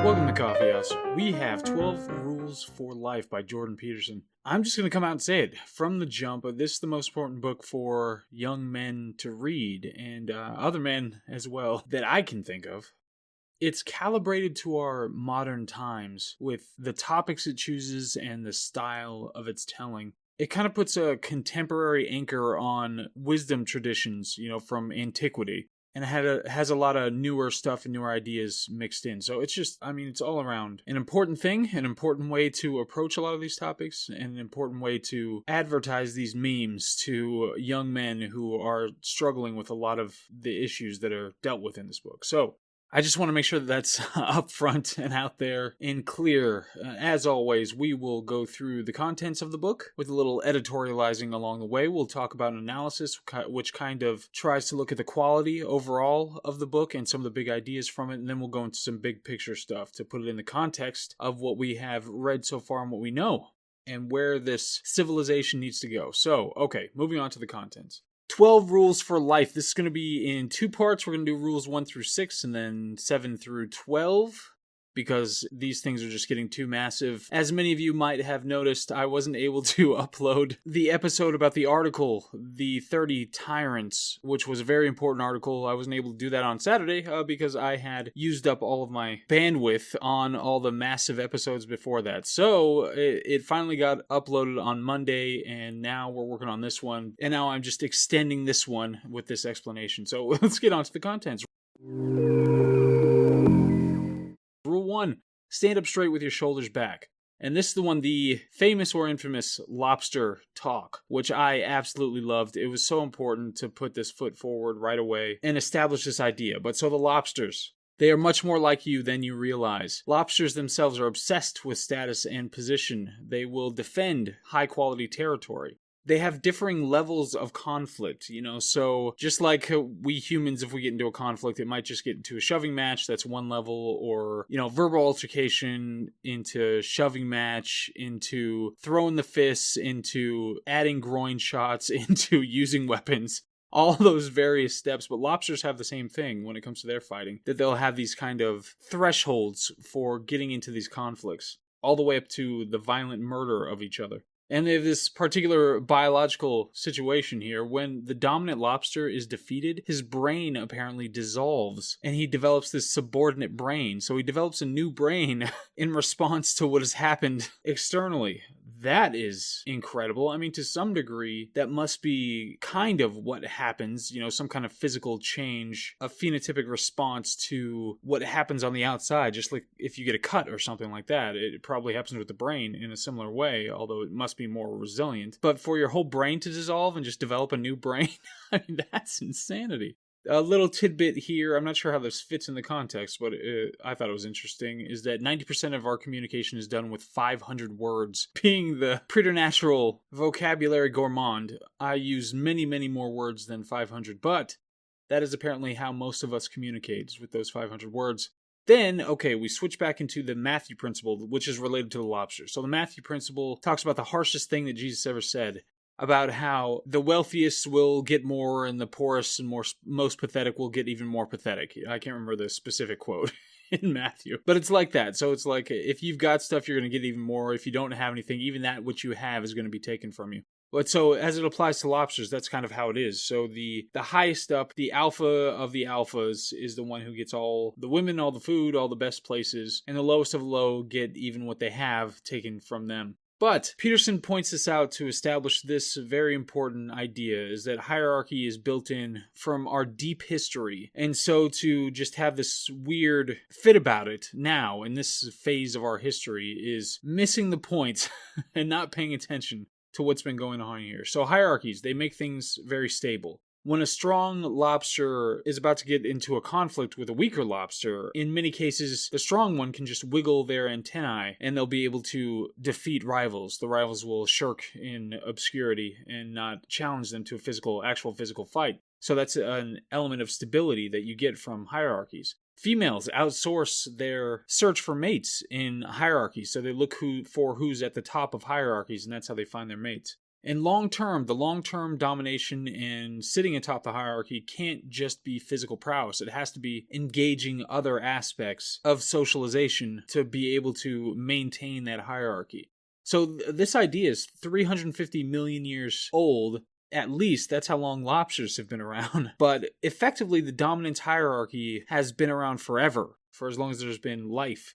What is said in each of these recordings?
Welcome to Coffee House. We have 12 Rules for Life by Jordan Peterson. I'm just going to come out and say it from the jump. This is the most important book for young men to read, and other men as well, that I can think of. It's calibrated to our modern times with the topics it chooses and the style of its telling. It kind of puts a contemporary anchor on wisdom traditions, from antiquity. And it has a lot of newer stuff and newer ideas mixed in. So it's just, it's all around an important thing, an important way to approach a lot of these topics, and an important way to advertise these memes to young men who are struggling with a lot of the issues that are dealt with in this book. So I just want to make sure that that's up front and out there and clear. As always, we will go through the contents of the book with a little editorializing along the way. We'll talk about an analysis, which kind of tries to look at the quality overall of the book and some of the big ideas from it. And then we'll go into some big picture stuff to put it in the context of what we have read so far and what we know and where this civilization needs to go. So, okay, moving on to the contents. 12 Rules for Life. This is going to be in two parts. We're going to do rules 1 through 6 and then 7 through 12 because these things are just getting too massive. As many of you might have noticed, I wasn't able to upload the episode about the article, The 30 Tyrants, which was a very important article. I wasn't able to do that on Saturday because I had used up all of my bandwidth on all the massive episodes before that. So it finally got uploaded on Monday, and now we're working on this one. And now I'm just extending this one with this explanation. So let's get on to the contents. Rule 1, stand up straight with your shoulders back. And this is the one, the famous or infamous lobster talk, which I absolutely loved. It was so important to put this foot forward right away and establish this idea. But so the lobsters, they are much more like you than you realize. Lobsters themselves are obsessed with status and position. They will defend high-quality territory. They have differing levels of conflict, so just like we humans, if we get into a conflict, it might just get into a shoving match, that's one level, or, verbal altercation into shoving match, into throwing the fists, into adding groin shots, into using weapons. All those various steps, but lobsters have the same thing when it comes to their fighting, that they'll have these kind of thresholds for getting into these conflicts, all the way up to the violent murder of each other. And they have this particular biological situation here. When the dominant lobster is defeated, his brain apparently dissolves, and he develops this subordinate brain. So he develops a new brain in response to what has happened externally. That is incredible. To some degree, that must be kind of what happens, some kind of physical change, a phenotypic response to what happens on the outside. Just like if you get a cut or something like that, it probably happens with the brain in a similar way, although it must be more resilient. But for your whole brain to dissolve and just develop a new brain, that's insanity. A little tidbit here, I'm not sure how this fits in the context, but I thought it was interesting, is that 90% of our communication is done with 500 words. Being the preternatural vocabulary gourmand, I use many, many more words than 500, but that is apparently how most of us communicate, with those 500 words. Then, we switch back into the Matthew principle, which is related to the lobster. So the Matthew principle talks about the harshest thing that Jesus ever said, about how the wealthiest will get more and the poorest and most pathetic will get even more pathetic. I can't remember the specific quote in Matthew, but it's like that. So it's like, if you've got stuff, you're going to get even more. If you don't have anything, even that which you have is going to be taken from you. But so as it applies to lobsters, that's kind of how it is. So the highest up, the alpha of the alphas, is the one who gets all the women, all the food, all the best places, and the lowest of the low get even what they have taken from them. But Peterson points this out to establish this very important idea, is that hierarchy is built in from our deep history. And so to just have this weird fit about it now, in this phase of our history, is missing the point and not paying attention to what's been going on here. So hierarchies, they make things very stable. When a strong lobster is about to get into a conflict with a weaker lobster, in many cases, the strong one can just wiggle their antennae and they'll be able to defeat rivals. The rivals will shirk in obscurity and not challenge them to a actual physical fight. So that's an element of stability that you get from hierarchies. Females outsource their search for mates in hierarchies, so they look for who's at the top of hierarchies, and that's how they find their mates. And the long-term domination and sitting atop the hierarchy can't just be physical prowess. It has to be engaging other aspects of socialization to be able to maintain that hierarchy. So this idea is 350 million years old. At least that's how long lobsters have been around. But effectively, the dominance hierarchy has been around forever, for as long as there's been life.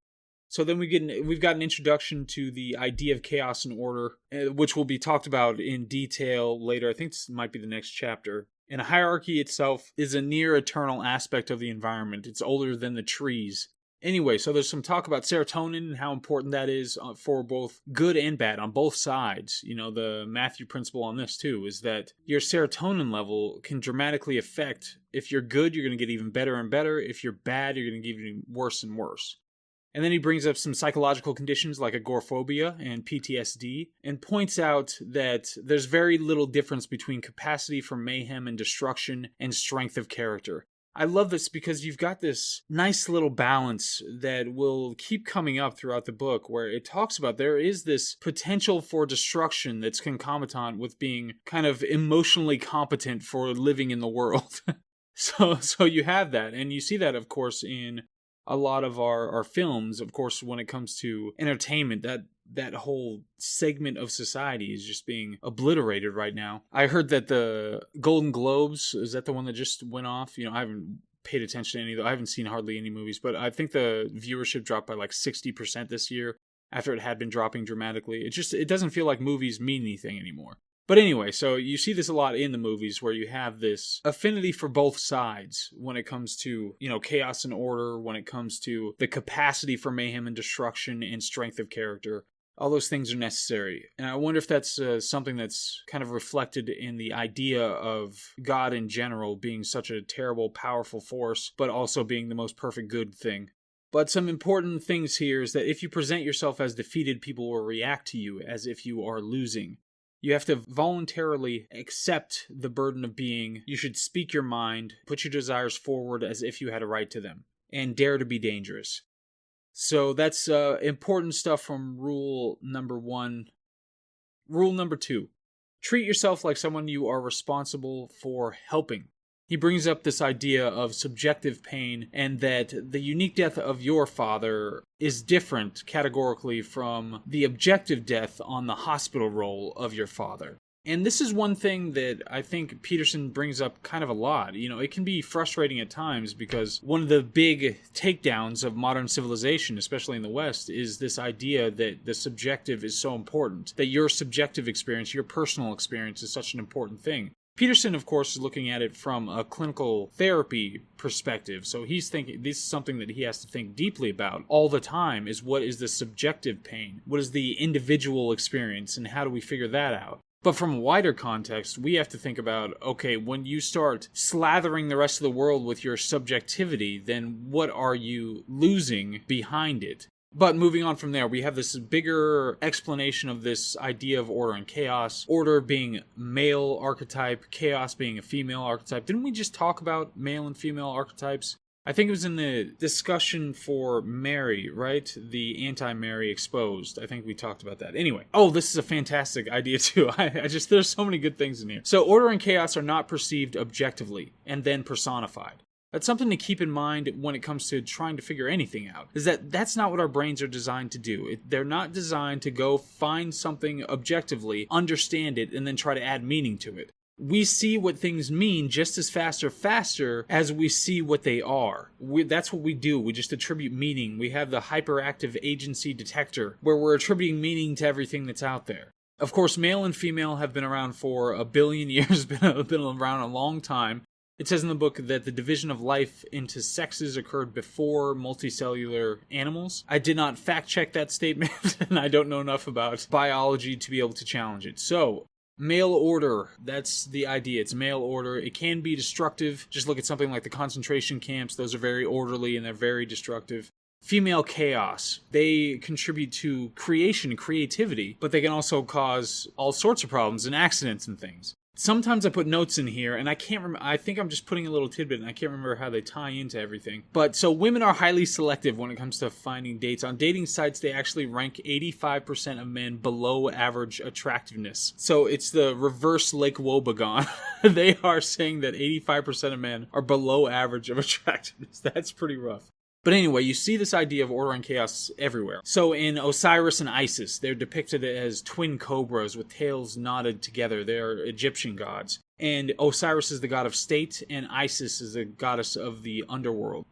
So then we've got an introduction to the idea of chaos and order, which will be talked about in detail later. I think this might be the next chapter. And a hierarchy itself is a near eternal aspect of the environment. It's older than the trees. Anyway, so there's some talk about serotonin and how important that is for both good and bad on both sides. You know, the Matthew principle on this too is that your serotonin level can dramatically affect, if you're good, you're going to get even better and better. If you're bad, you're going to get even worse and worse. And then he brings up some psychological conditions like agoraphobia and PTSD and points out that there's very little difference between capacity for mayhem and destruction and strength of character. I love this because you've got this nice little balance that will keep coming up throughout the book where it talks about there is this potential for destruction that's concomitant with being kind of emotionally competent for living in the world. So you have that, and you see that, of course, in a lot of our films. Of course, when it comes to entertainment, that whole segment of society is just being obliterated right now. I heard that the Golden Globes, is that the one that just went off? You know, I haven't paid attention to any of them. I haven't seen hardly any movies, but I think the viewership dropped by like 60% this year after it had been dropping dramatically. It doesn't feel like movies mean anything anymore. But anyway, so you see this a lot in the movies where you have this affinity for both sides when it comes to, you know, chaos and order, when it comes to the capacity for mayhem and destruction and strength of character. All those things are necessary. And I wonder if that's something that's kind of reflected in the idea of God in general being such a terrible, powerful force, but also being the most perfect good thing. But some important things here is that if you present yourself as defeated, people will react to you as if you are losing. You have to voluntarily accept the burden of being. You should speak your mind, put your desires forward as if you had a right to them, and dare to be dangerous. So that's important stuff from rule number 1. Rule number 2, treat yourself like someone you are responsible for helping. He brings up this idea of subjective pain and that the unique death of your father is different categorically from the objective death on the hospital roll of your father. And this is one thing that I think Peterson brings up kind of a lot. You know, it can be frustrating at times because one of the big takedowns of modern civilization, especially in the West, is this idea that the subjective is so important, that your subjective experience, your personal experience is such an important thing. Peterson, of course, is looking at it from a clinical therapy perspective. So he's thinking this is something that he has to think deeply about all the time is what is the subjective pain? What is the individual experience? And how do we figure that out? But from a wider context, we have to think about, okay, when you start slathering the rest of the world with your subjectivity, then what are you losing behind it? But moving on from there, we have this bigger explanation of this idea of order and chaos. Order being male archetype, chaos being a female archetype. Didn't we just talk about male and female archetypes? I think it was in the discussion for Mary, right? The anti-Mary exposed. I think we talked about that. Anyway. Oh, this is a fantastic idea too. There's so many good things in here. So order and chaos are not perceived objectively and then personified. That's something to keep in mind when it comes to trying to figure anything out, is that that's not what our brains are designed to do. They're not designed to go find something objectively, understand it, and then try to add meaning to it. We see what things mean just as fast or faster as we see what they are. That's what we do. We just attribute meaning. We have the hyperactive agency detector, where we're attributing meaning to everything that's out there. Of course, male and female have been around for 1 billion years, been around a long time. It says in the book that the division of life into sexes occurred before multicellular animals. I did not fact check that statement, and I don't know enough about biology to be able to challenge it. So, male order, that's the idea. It's male order. It can be destructive. Just look at something like the concentration camps. Those are very orderly and they're very destructive. Female chaos. They contribute to creation and creativity, but they can also cause all sorts of problems and accidents and things. Sometimes I put notes in here, and I can't remember. I think I'm just putting a little tidbit, and I can't remember how they tie into everything. But so women are highly selective when it comes to finding dates. On dating sites, they actually rank 85% of men below average attractiveness. So it's the reverse Lake Wobegon. They are saying that 85% of men are below average of attractiveness. That's pretty rough. But anyway, you see this idea of order and chaos everywhere. So in Osiris and Isis, they're depicted as twin cobras with tails knotted together. They're Egyptian gods. And Osiris is the god of state, and Isis is the goddess of the underworld.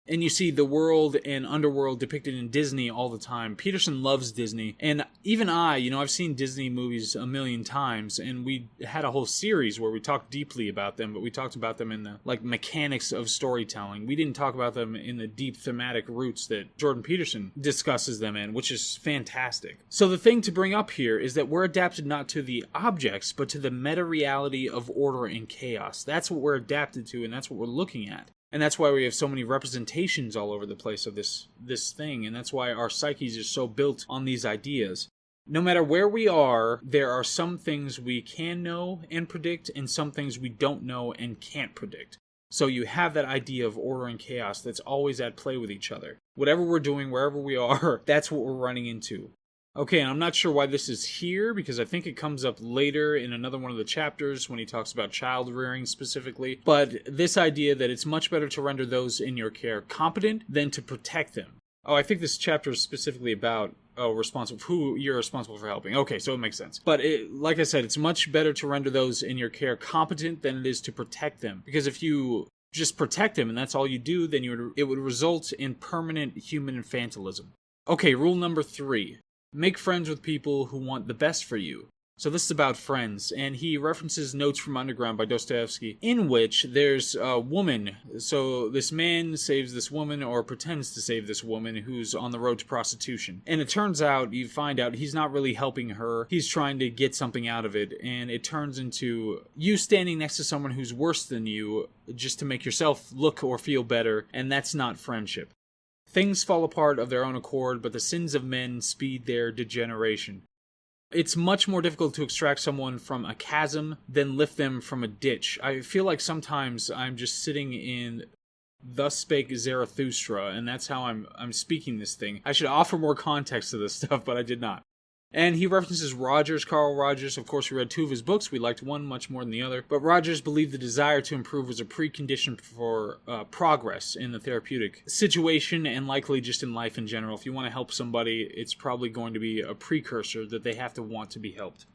And you see the world and underworld depicted in Disney all the time. Peterson loves Disney. And even I've seen Disney movies a million times. And we had a whole series where we talked deeply about them. But we talked about them in the mechanics of storytelling. We didn't talk about them in the deep thematic roots that Jordan Peterson discusses them in, which is fantastic. So the thing to bring up here is that we're adapted not to the objects, but to the meta-reality of order and chaos. That's what we're adapted to, and that's what we're looking at. And that's why we have so many representations all over the place of this thing, and that's why our psyches are so built on these ideas. No matter where we are, there are some things we can know and predict, and some things we don't know and can't predict. So you have that idea of order and chaos that's always at play with each other. Whatever we're doing, wherever we are, that's what we're running into. Okay, and I'm not sure why this is here, because I think it comes up later in another one of the chapters when he talks about child rearing specifically. But this idea that it's much better to render those in your care competent than to protect them. Oh, I think this chapter is specifically about who you're responsible for helping. Okay, so it makes sense. But like I said, it's much better to render those in your care competent than it is to protect them. Because if you just protect them and that's all you do, then it would result in permanent human infantilism. Okay, rule number 3. Make friends with people who want the best for you. So this is about friends, and he references Notes from Underground by Dostoevsky, in which there's a woman. So this man saves this woman, or pretends to save this woman, who's on the road to prostitution. And it turns out, you find out, he's not really helping her. He's trying to get something out of it, and it turns into you standing next to someone who's worse than you, just to make yourself look or feel better, and that's not friendship. Things fall apart of their own accord, but the sins of men speed their degeneration. It's much more difficult to extract someone from a chasm than lift them from a ditch. I feel like sometimes I'm just sitting in Thus Spake Zarathustra, and that's how I'm speaking this thing. I should offer more context to this stuff, but I did not. And he references Rogers, Carl Rogers. Of course, we read 2 of his books. We liked one much more than the other. But Rogers believed the desire to improve was a precondition for progress in the therapeutic situation and likely just in life in general. If you want to help somebody, it's probably going to be a precursor that they have to want to be helped.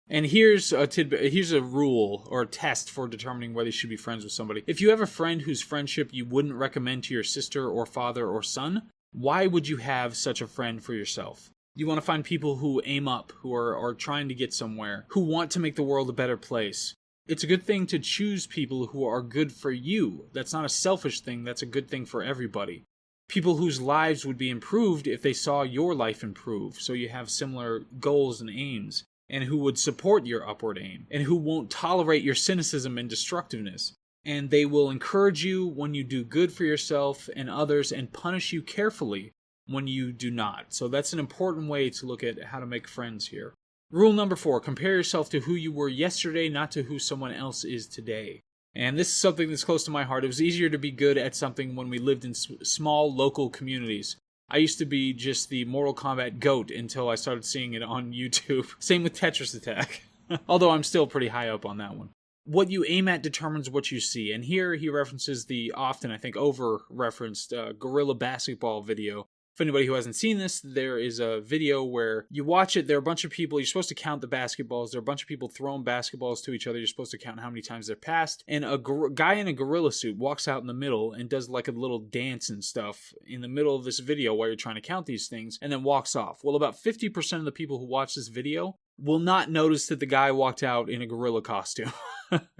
And here's a tidbit, here's a rule or a test for determining whether you should be friends with somebody. If you have a friend whose friendship you wouldn't recommend to your sister or father or son, why would you have such a friend for yourself? You want to find people who aim up, who are trying to get somewhere, who want to make the world a better place. It's a good thing to choose people who are good for you. That's not a selfish thing, that's a good thing for everybody. People whose lives would be improved if they saw your life improve, so you have similar goals and aims, and who would support your upward aim, and who won't tolerate your cynicism and destructiveness. And they will encourage you when you do good for yourself and others, and punish you carefully when you do not. So that's an important way to look at how to make friends here. Rule number 4, compare yourself to who you were yesterday, not to who someone else is today. And this is something that's close to my heart. It was easier to be good at something when we lived in small local communities. I used to be just the Mortal Kombat GOAT until I started seeing it on YouTube. Same with Tetris Attack. Although I'm still pretty high up on that one. What you aim at determines what you see. And here he references the often, I think, over-referenced Gorilla Basketball video. For anybody who hasn't seen this, there is a video where you watch it, there are a bunch of people, you're supposed to count the basketballs, there are a bunch of people throwing basketballs to each other, you're supposed to count how many times they're passed, and a guy in a gorilla suit walks out in the middle and does like a little dance and stuff in the middle of this video while you're trying to count these things, and then walks off. Well, about 50% of the people who watch this video will not notice that the guy walked out in a gorilla costume,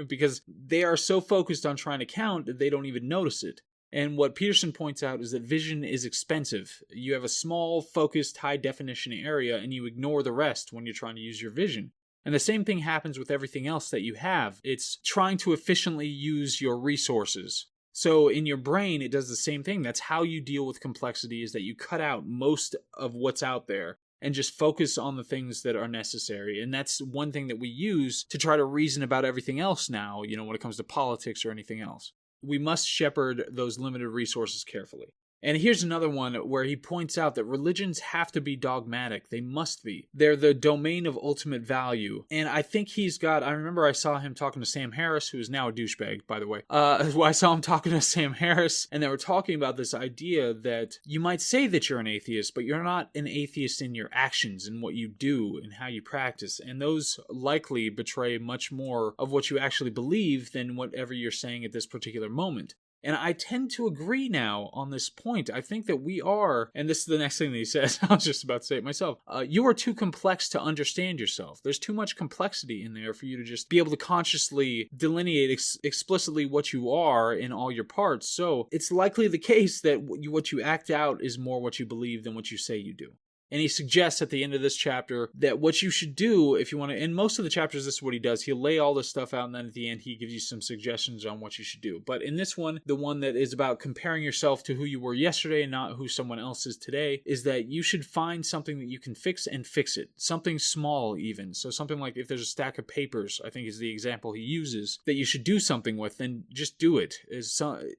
because they are so focused on trying to count that they don't even notice it. And what Peterson points out is that vision is expensive. You have a small, focused, high-definition area, and you ignore the rest when you're trying to use your vision. And the same thing happens with everything else that you have. It's trying to efficiently use your resources. So in your brain, it does the same thing. That's how you deal with complexity, is that you cut out most of what's out there. and just focus on the things that are necessary. And that's one thing that we use to try to reason about everything else now, when it comes to politics or anything else. We must shepherd those limited resources carefully. And here's another one where he points out that religions have to be dogmatic. They must be. They're the domain of ultimate value. And I think I remember I saw him talking to Sam Harris, who is now a douchebag, by the way. I saw him talking to Sam Harris, and they were talking about this idea that you might say that you're an atheist, but you're not an atheist in your actions and what you do and how you practice. And those likely betray much more of what you actually believe than whatever you're saying at this particular moment. And I tend to agree now on this point. I think that we are, and this is the next thing that he says, I was just about to say it myself, you are too complex to understand yourself. There's too much complexity in there for you to just be able to consciously delineate explicitly what you are in all your parts. So it's likely the case that what you act out is more what you believe than what you say you do. And he suggests at the end of this chapter that what you should do if you want to, in most of the chapters, this is what he does. He'll lay all this stuff out, and then at the end, he gives you some suggestions on what you should do. But in this one, the one that is about comparing yourself to who you were yesterday and not who someone else is today, is that you should find something that you can fix and fix it. Something small, even. So something like if there's a stack of papers, I think is the example he uses, that you should do something with, then just do it.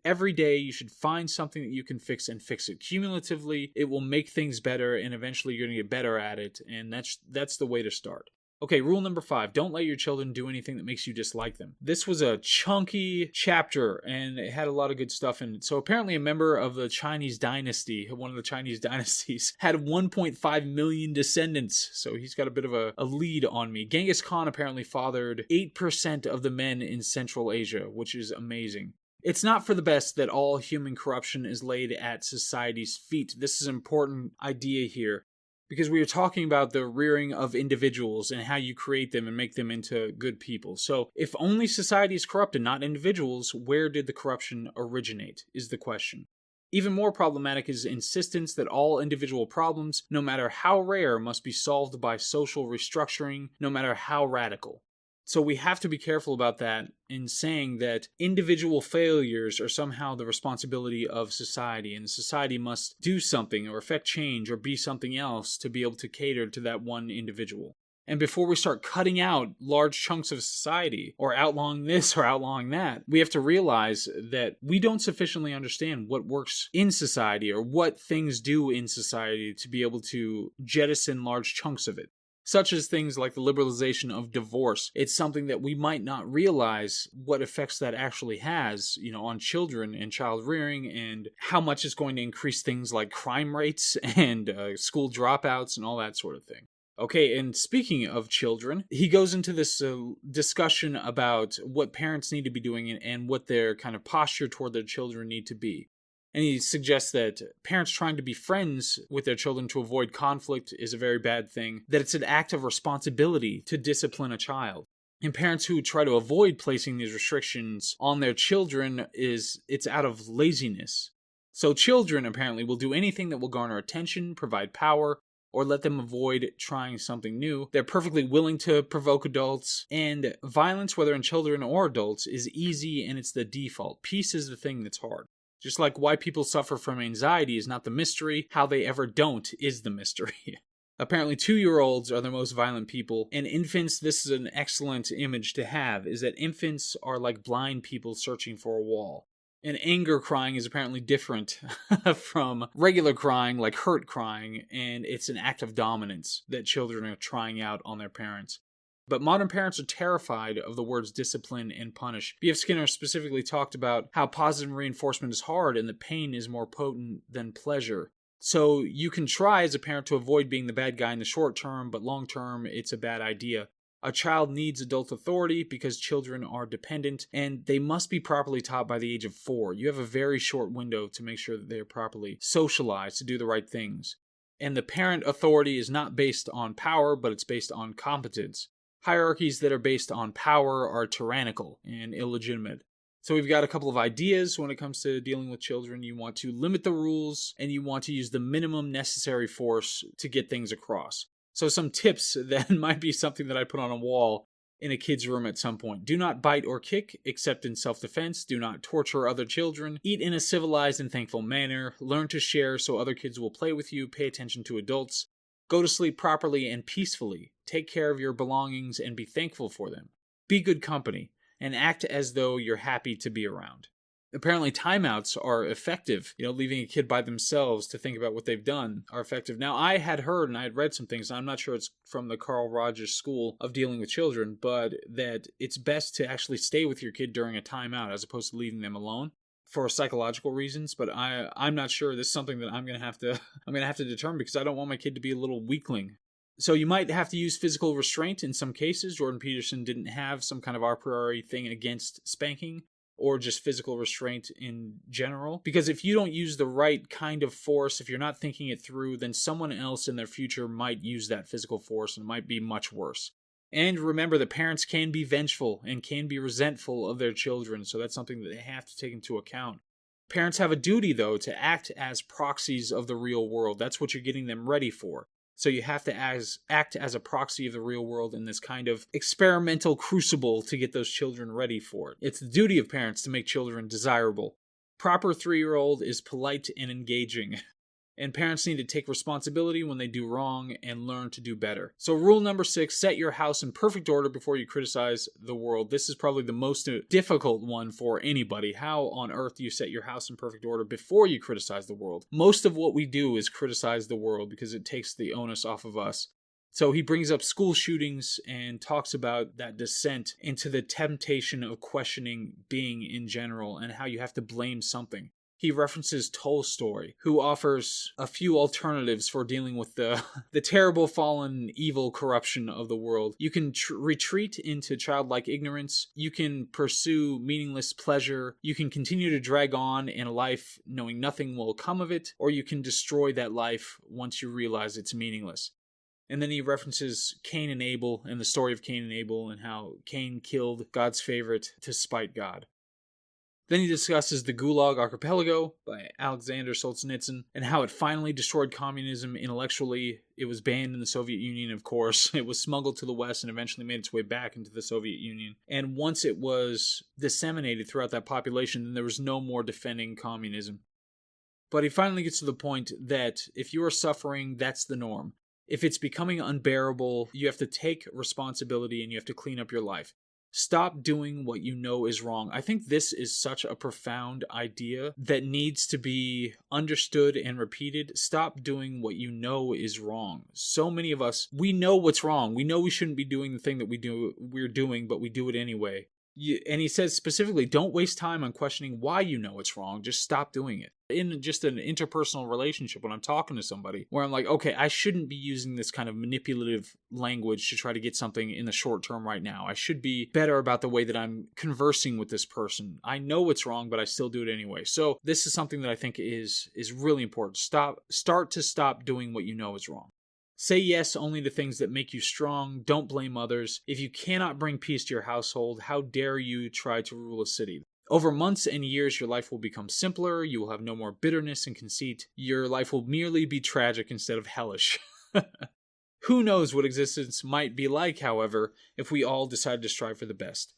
Every day, you should find something that you can fix and fix it. Cumulatively, it will make things better, and eventually you're going to get better at it, and that's the way to start. Okay, rule number 5, don't let your children do anything that makes you dislike them. This was a chunky chapter, and it had a lot of good stuff in it. So apparently a member of the Chinese dynasty, one of the Chinese dynasties, had 1.5 million descendants, so he's got a bit of a lead on me. Genghis Khan apparently fathered 8% of the men in Central Asia, which is amazing. It's not for the best that all human corruption is laid at society's feet. This is an important idea here, because we are talking about the rearing of individuals and how you create them and make them into good people. So if only society is corrupt and not individuals, where did the corruption originate, is the question. Even more problematic is insistence that all individual problems, no matter how rare, must be solved by social restructuring, no matter how radical. So we have to be careful about that in saying that individual failures are somehow the responsibility of society, and society must do something or affect change or be something else to be able to cater to that one individual. And before we start cutting out large chunks of society or outlawing this or outlawing that, we have to realize that we don't sufficiently understand what works in society or what things do in society to be able to jettison large chunks of it. Such as things like the liberalization of divorce. It's something that we might not realize what effects that actually has, on children and child rearing, and how much it's going to increase things like crime rates and school dropouts and all that sort of thing. Okay, and speaking of children, he goes into this discussion about what parents need to be doing and what their kind of posture toward their children need to be. And he suggests that parents trying to be friends with their children to avoid conflict is a very bad thing, that it's an act of responsibility to discipline a child. And parents who try to avoid placing these restrictions on their children, it's out of laziness. So children apparently will do anything that will garner attention, provide power, or let them avoid trying something new. They're perfectly willing to provoke adults, and violence, whether in children or adults, is easy and it's the default. Peace is the thing that's hard. Just like why people suffer from anxiety is not the mystery, how they ever don't is the mystery. Apparently 2-year-olds are the most violent people, and infants, this is an excellent image to have, is that infants are like blind people searching for a wall. And anger crying is apparently different from regular crying, like hurt crying, and it's an act of dominance that children are trying out on their parents. But modern parents are terrified of the words discipline and punish. B.F. Skinner specifically talked about how positive reinforcement is hard and that pain is more potent than pleasure. So you can try as a parent to avoid being the bad guy in the short term, but long term, it's a bad idea. A child needs adult authority because children are dependent, and they must be properly taught by the age of 4. You have a very short window to make sure that they are properly socialized to do the right things. And the parent authority is not based on power, but it's based on competence. Hierarchies that are based on power are tyrannical and illegitimate. So we've got a couple of ideas when it comes to dealing with children. You want to limit the rules, and you want to use the minimum necessary force to get things across. So some tips that might be something that I put on a wall in a kid's room at some point. Do not bite or kick, except in self-defense. Do not torture other children. Eat in a civilized and thankful manner. Learn to share so other kids will play with you. Pay attention to adults. Go to sleep properly and peacefully. Take care of your belongings and be thankful for them. Be good company and act as though you're happy to be around. Apparently, timeouts are effective. Leaving a kid by themselves to think about what they've done are effective. Now, I had heard and I had read some things, and I'm not sure it's from the Carl Rogers School of Dealing with Children, but that it's best to actually stay with your kid during a timeout as opposed to leaving them alone for psychological reasons. But I'm not sure. This is something that I'm gonna have to determine, because I don't want my kid to be a little weakling. So you might have to use physical restraint in some cases. Jordan Peterson didn't have some kind of a priori thing against spanking, or just physical restraint in general. Because if you don't use the right kind of force, if you're not thinking it through, then someone else in their future might use that physical force and it might be much worse. And remember that parents can be vengeful and can be resentful of their children, so that's something that they have to take into account. Parents have a duty, though, to act as proxies of the real world. That's what you're getting them ready for. So you have to act as a proxy of the real world in this kind of experimental crucible to get those children ready for it. It's the duty of parents to make children desirable. Proper 3-year-old is polite and engaging. And parents need to take responsibility when they do wrong and learn to do better. So rule number 6, set your house in perfect order before you criticize the world. This is probably the most difficult one for anybody. How on earth do you set your house in perfect order before you criticize the world? Most of what we do is criticize the world because it takes the onus off of us. So he brings up school shootings and talks about that descent into the temptation of questioning being in general and how you have to blame something. He references Tolstoy, who offers a few alternatives for dealing with the terrible, fallen, evil corruption of the world. You can retreat into childlike ignorance. You can pursue meaningless pleasure. You can continue to drag on in a life knowing nothing will come of it, or you can destroy that life once you realize it's meaningless. And then he references Cain and Abel and the story of Cain and Abel and how Cain killed God's favorite to spite God. Then he discusses the Gulag Archipelago by Alexander Solzhenitsyn and how it finally destroyed communism intellectually. It was banned in the Soviet Union, of course. It was smuggled to the West and eventually made its way back into the Soviet Union. And once it was disseminated throughout that population, then there was no more defending communism. But he finally gets to the point that if you are suffering, that's the norm. If it's becoming unbearable, you have to take responsibility and you have to clean up your life. Stop doing what you know is wrong. I think this is such a profound idea that needs to be understood and repeated. Stop doing what you know is wrong. So many of us, we know what's wrong. We know we shouldn't be doing the thing that we're doing, but we do it anyway. And he says specifically, don't waste time on questioning why you know it's wrong. Just stop doing it. In just an interpersonal relationship, when I'm talking to somebody, where I'm like, okay, I shouldn't be using this kind of manipulative language to try to get something in the short term right now. I should be better about the way that I'm conversing with this person. I know it's wrong, but I still do it anyway. So this is something that I think is really important. Start to stop doing what you know is wrong. Say yes only to things that make you strong. Don't blame others. If you cannot bring peace to your household, how dare you try to rule a city? Over months and years, your life will become simpler. You will have no more bitterness and conceit. Your life will merely be tragic instead of hellish. Who knows what existence might be like, however, if we all decide to strive for the best.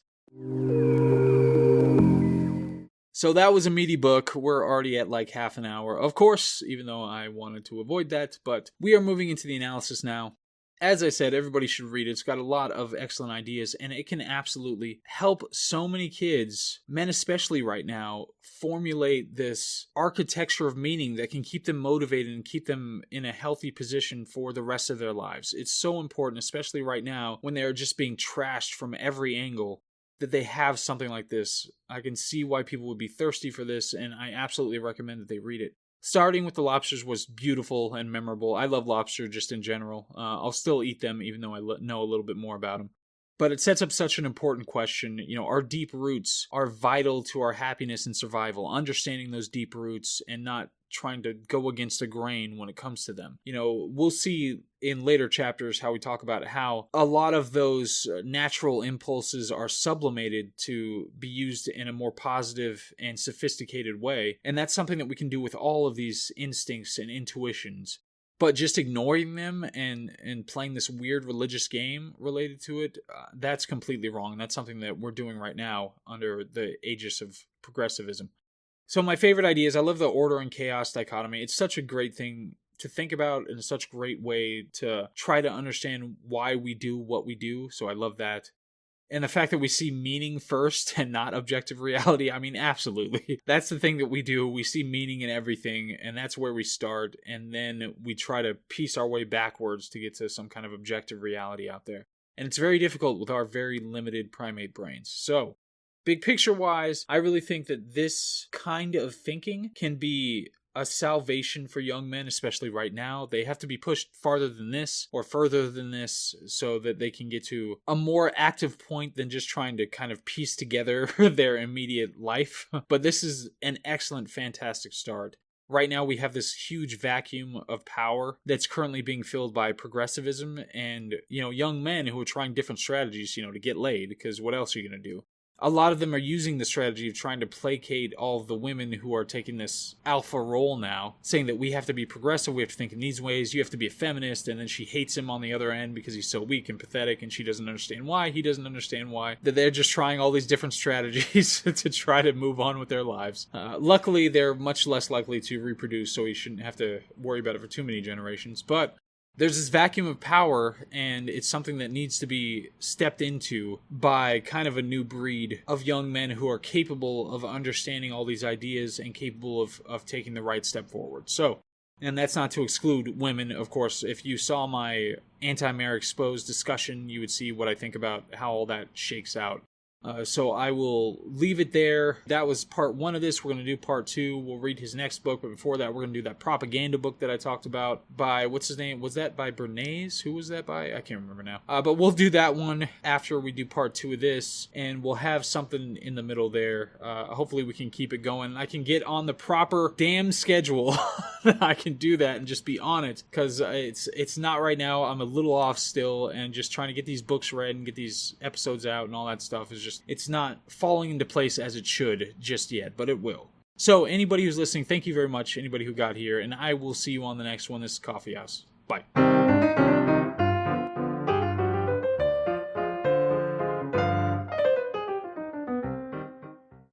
So that was a meaty book. We're already at like half an hour. Of course, even though I wanted to avoid that, but we are moving into the analysis now. As I said, everybody should read it. It's got a lot of excellent ideas, and it can absolutely help so many kids, men especially right now, formulate this architecture of meaning that can keep them motivated and keep them in a healthy position for the rest of their lives. It's so important, especially right now when they are just being trashed from every angle, that they have something like this. I can see why people would be thirsty for this, and I absolutely recommend that they read it. Starting with the lobsters was beautiful and memorable. I love lobster just in general. I'll still eat them even though I know a little bit more about them. But it sets up such an important question. Our deep roots are vital to our happiness and survival. Understanding those deep roots and not trying to go against the grain when it comes to them. We'll see in later chapters how we talk about how a lot of those natural impulses are sublimated to be used in a more positive and sophisticated way. And that's something that we can do with all of these instincts and intuitions. But just ignoring them and playing this weird religious game related to it, that's completely wrong. And that's something that we're doing right now under the aegis of progressivism. So my favorite idea is I love the order and chaos dichotomy. It's such a great thing to think about in such great way to try to understand why we do what we do. So I love that. And the fact that we see meaning first and not objective reality, I mean, absolutely. That's the thing that we do. We see meaning in everything, and that's where we start. And then we try to piece our way backwards to get to some kind of objective reality out there. And it's very difficult with our very limited primate brains. So, big picture wise, I really think that this kind of thinking can be a salvation for young men, especially right now. They have to be pushed farther than this or further than this so that they can get to a more active point than just trying to kind of piece together their immediate life. But this is an excellent, fantastic start. Right now, we have this huge vacuum of power that's currently being filled by progressivism and, young men who are trying different strategies, to get laid, because what else are you going to do? A lot of them are using the strategy of trying to placate all of the women who are taking this alpha role now, saying that we have to be progressive, we have to think in these ways, you have to be a feminist, and then she hates him on the other end because he's so weak and pathetic, and she doesn't understand why, he doesn't understand why, that they're just trying all these different strategies to try to move on with their lives. Luckily, they're much less likely to reproduce, so we shouldn't have to worry about it for too many generations, but there's this vacuum of power, and it's something that needs to be stepped into by kind of a new breed of young men who are capable of understanding all these ideas and capable of taking the right step forward. So, and that's not to exclude women, of course. If you saw my anti-mare exposed discussion, you would see what I think about how all that shakes out. So I will leave it there. That was part 1 of this. We're going to do part 2. We'll read his next book, but before that, we're going to do that propaganda book that I talked about by, what's his name? Was that by Bernays? Who was that by? I can't remember now. But we'll do that one after we do part 2 of this, and we'll have something in the middle there. Hopefully we can keep it going. I can get on the proper damn schedule. I can do that and just be on it, because it's not right now. I'm a little off still, and just trying to get these books read and get these episodes out and all that stuff is just, it's not falling into place as it should just yet, but it will. So anybody who's listening, thank you very much. Anybody who got here, and I will see you on the next one. This is KawFee Haus. Bye.